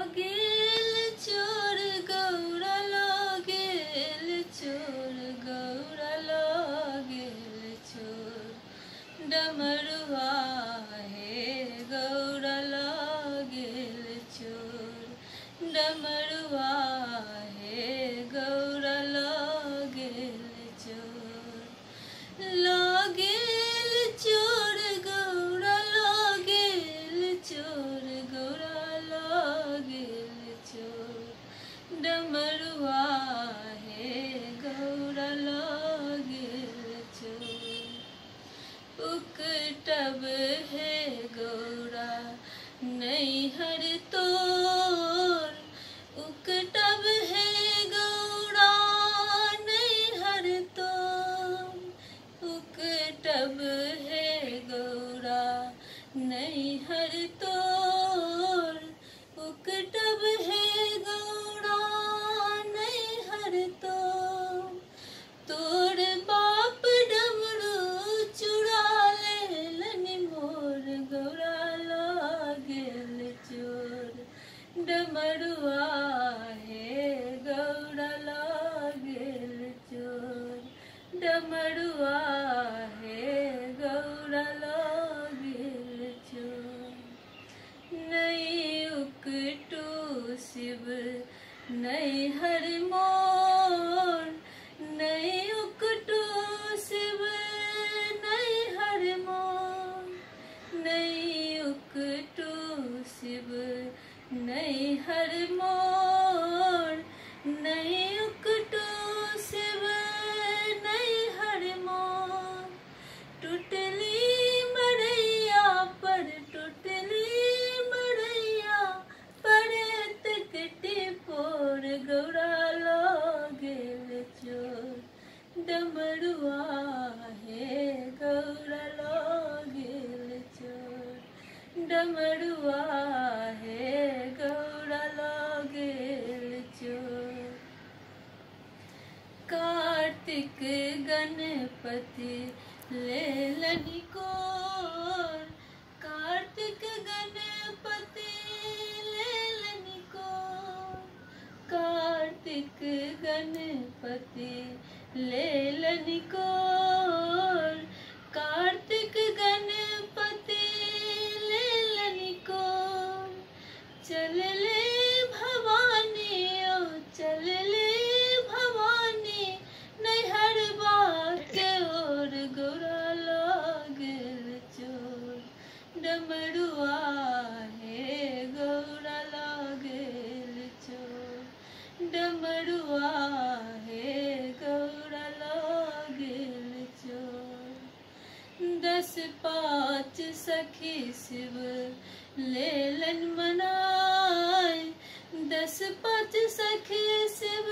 लागेल चोर गौरा लागेल चोर गौरा लागेल चोर डमरुआ हे गौरा लागेल चोर डमरुआ हे गौरा लागेल चोर लागेल चोर गौरा लागेल चोर गौरा लागेल चोर डमरुआ हे गौरा लागेल चोर उकटब हे गौरा नैहर तोर उकटब हे गौरा नैहर तोर उकटब हे गौरा नैहर तोर उकटब हे गौरा नैहर तोर तोर बाप डमरू चुरा लेलन मोर गौरा लागेल चोर डमरुआ हे गौरा लागेल चोर डमरुआ हे गौरा लागेल चोर नहीं उकटू शिव नैहर मोर नहीं उकटू शिव नैहर मोर नहीं उकटू शिव नैहर मोर नहीं उकटू शिव नैहर मोर टूटली मरैया पर टूटली मरैया पर तकटी पोर गौरा लागेल चोर डमरुआ हे गौरा लागेल चोर डमरुआ हे गौरा लागेल चोर कार्तिक गणपति लेलन कोर कार्तिक गणपति लेलन कोर कार्तिक गणपति लेलन कोर कार्तिक गणपति लेलन कोर चल ले भवानी ओ चल ले भवानी नैहर के ओर गौरा लागेल चोर डमरुआ हे गौरा लागेल चोर डमरुआ हे गौरा लागेल चोर 10-5 सखी शिव लेलन मनाय 10-5 सखी शिव